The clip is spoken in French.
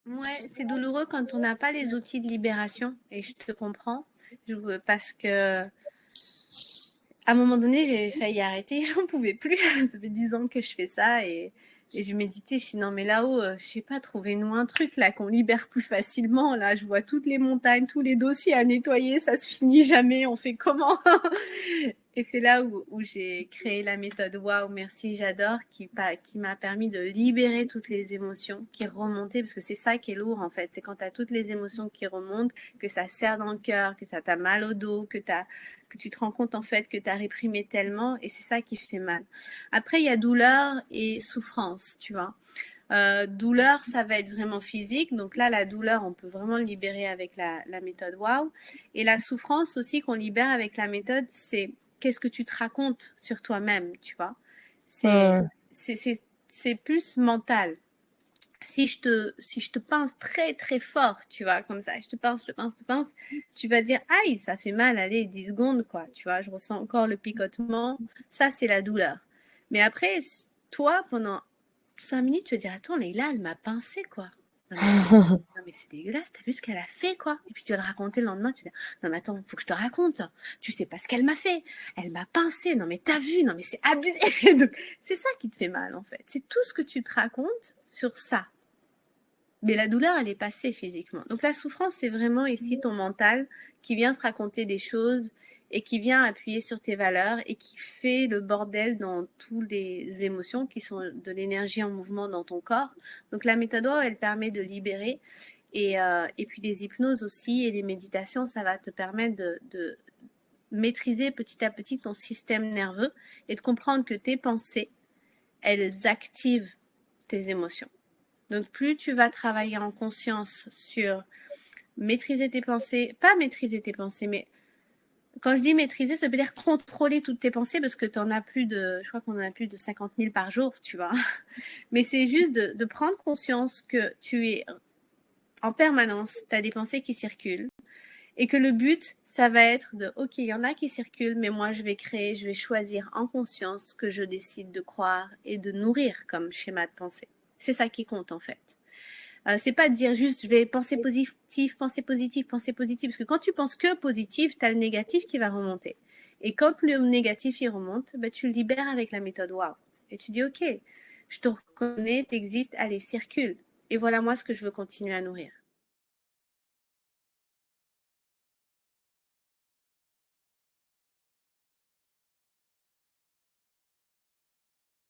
Ouais, c'est douloureux quand on n'a pas les outils de libération et je te comprends. Parce que à un moment donné, j'ai failli arrêter, j'en pouvais plus. Ça fait 10 ans que je fais ça et je méditais, je dis non mais là-haut, je sais pas, trouvez-nous un truc là qu'on libère plus facilement. Là, je vois toutes les montagnes, tous les dossiers à nettoyer, ça se finit jamais, on fait comment? Et c'est là où j'ai créé la méthode Waouh, merci, j'adore, qui m'a permis de libérer toutes les émotions qui remontaient, parce que c'est ça qui est lourd en fait. C'est quand tu as toutes les émotions qui remontent, que ça serre dans le cœur, que ça t'a mal au dos, que tu te rends compte en fait que tu as réprimé tellement, et c'est ça qui fait mal. Après, il y a douleur et souffrance, tu vois. Douleur, ça va être vraiment physique. Donc là, la douleur, on peut vraiment le libérer avec la méthode Waouh. Et la souffrance aussi qu'on libère avec la méthode, c'est qu'est-ce que tu te racontes sur toi-même, tu vois. C'est Hmm. c'est plus mental. Si je te pince très très fort, tu vois, comme ça, je te pince, tu vas dire, aïe, ça fait mal, allez, 10 secondes, quoi, tu vois, je ressens encore le picotement, ça c'est la douleur. Mais après, toi, pendant 5 minutes, tu vas dire, attends, Leïla, elle m'a pincé, quoi. Non mais c'est non mais c'est dégueulasse, t'as vu ce qu'elle a fait, quoi. Et puis tu vas le raconter le lendemain, tu vas dire, non mais attends, faut que je te raconte, tu sais pas ce qu'elle m'a fait, elle m'a pincé, non mais t'as vu, non mais c'est abusé. Donc, c'est ça qui te fait mal, en fait, c'est tout ce que tu te racontes sur ça. Mais la douleur, elle est passée physiquement. Donc la souffrance, c'est vraiment ici ton mental qui vient se raconter des choses et qui vient appuyer sur tes valeurs et qui fait le bordel dans toutes les émotions qui sont de l'énergie en mouvement dans ton corps. Donc la méthode OA, elle permet de libérer. Et puis les hypnoses aussi et les méditations, ça va te permettre de maîtriser petit à petit ton système nerveux et de comprendre que tes pensées, elles activent tes émotions. Donc, plus tu vas travailler en conscience sur maîtriser tes pensées, pas maîtriser tes pensées, mais quand je dis maîtriser, ça veut dire contrôler toutes tes pensées parce que tu en as plus de, je crois qu'on en a plus de 50 000 par jour, tu vois. Mais c'est juste de prendre conscience que tu es en permanence, tu as des pensées qui circulent et que le but, ça va être de, ok, il y en a qui circulent, mais moi, je vais créer, je vais choisir en conscience ce que je décide de croire et de nourrir comme schéma de pensée. C'est ça qui compte en fait. C'est pas de dire juste je vais penser positif, penser positif, penser positif. Parce que quand tu penses que positif, tu as le négatif qui va remonter. Et quand le négatif il remonte, bah, tu le libères avec la méthode Wow. Et tu dis ok, je te reconnais, t'existes, allez, circule. Et voilà moi ce que je veux continuer à nourrir.